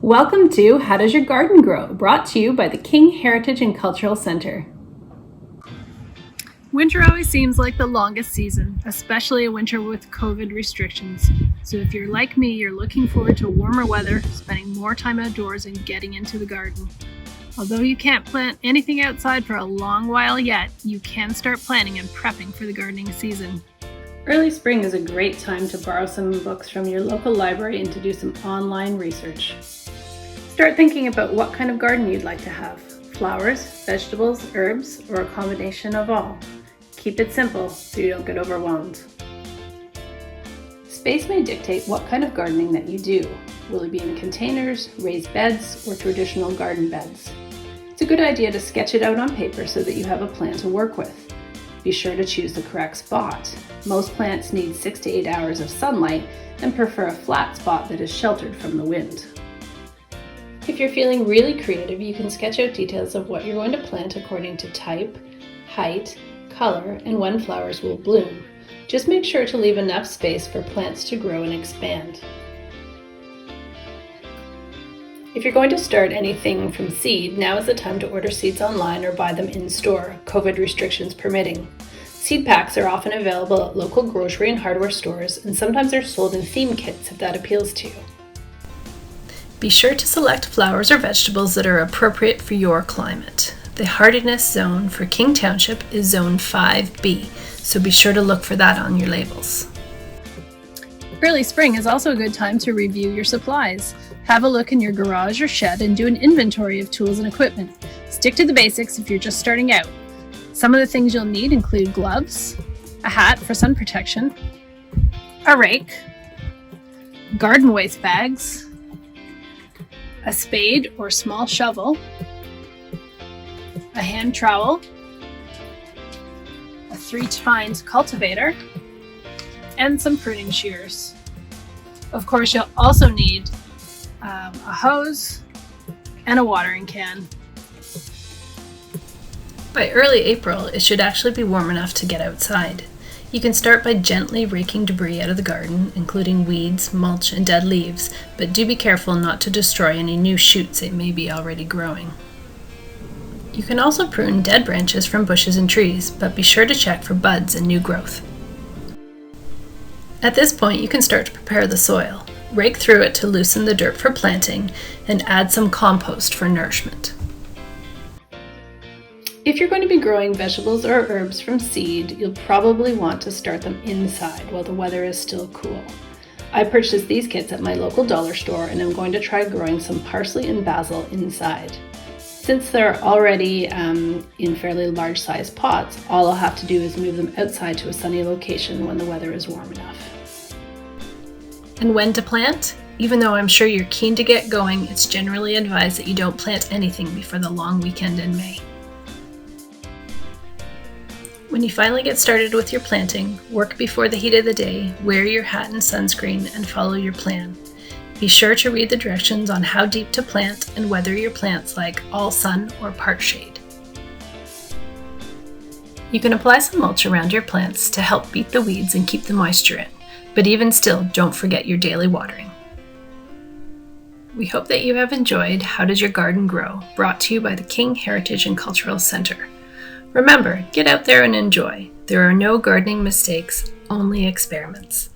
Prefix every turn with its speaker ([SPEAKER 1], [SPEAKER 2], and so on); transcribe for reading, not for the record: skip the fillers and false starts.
[SPEAKER 1] Welcome to How Does Your Garden Grow? Brought to you by the King Heritage and Cultural Center.
[SPEAKER 2] Winter always seems like the longest season, especially a winter with COVID restrictions. So if you're like me, you're looking forward to warmer weather, spending more time outdoors, and getting into the garden. Although you can't plant anything outside for a long while yet, you can start planning and prepping for the gardening season.
[SPEAKER 1] Early spring is a great time to borrow some books from your local library and to do some online research. Start thinking about what kind of garden you'd like to have. Flowers, vegetables, herbs, or a combination of all. Keep it simple so you don't get overwhelmed. Space may dictate what kind of gardening that you do. Will it be in containers, raised beds, or traditional garden beds? It's a good idea to sketch it out on paper so that you have a plan to work with. Be sure to choose the correct spot. Most plants need 6 to 8 hours of sunlight and prefer a flat spot that is sheltered from the wind. If you're feeling really creative, you can sketch out details of what you're going to plant according to type, height, color, and when flowers will bloom. Just make sure to leave enough space for plants to grow and expand. If you're going to start anything from seed, now is the time to order seeds online or buy them in store, COVID restrictions permitting. Seed packs are often available at local grocery and hardware stores, and sometimes they're sold in theme kits if that appeals to you. Be sure to select flowers or vegetables that are appropriate for your climate. The hardiness zone for King Township is Zone 5B, so be sure to look for that on your labels.
[SPEAKER 2] Early spring is also a good time to review your supplies. Have a look in your garage or shed and do an inventory of tools and equipment. Stick to the basics if you're just starting out. Some of the things you'll need include gloves, a hat for sun protection, a rake, garden waste bags, a spade or small shovel, a hand trowel, a 3-tines cultivator, and some pruning shears. Of course, you'll also need a hose and a watering can.
[SPEAKER 1] By early April, it should actually be warm enough to get outside. You can start by gently raking debris out of the garden, including weeds, mulch, and dead leaves, but do be careful not to destroy any new shoots that may be already growing. You can also prune dead branches from bushes and trees, but be sure to check for buds and new growth. At this point, you can start to prepare the soil. Rake through it to loosen the dirt for planting, and add some compost for nourishment. If you're going to be growing vegetables or herbs from seed, you'll probably want to start them inside while the weather is still cool. I purchased these kits at my local dollar store, and I'm going to try growing some parsley and basil inside. Since they're already in fairly large sized pots, all I'll have to do is move them outside to a sunny location when the weather is warm enough. And when to plant? Even though I'm sure you're keen to get going, it's generally advised that you don't plant anything before the long weekend in May. When you finally get started with your planting, work before the heat of the day, wear your hat and sunscreen, and follow your plan. Be sure to read the directions on how deep to plant and whether your plants like all sun or part shade. You can apply some mulch around your plants to help beat the weeds and keep the moisture in, but even still, don't forget your daily watering. We hope that you have enjoyed How Does Your Garden Grow? Brought to you by the King Heritage and Cultural Center. Remember, get out there and enjoy. There are no gardening mistakes, only experiments.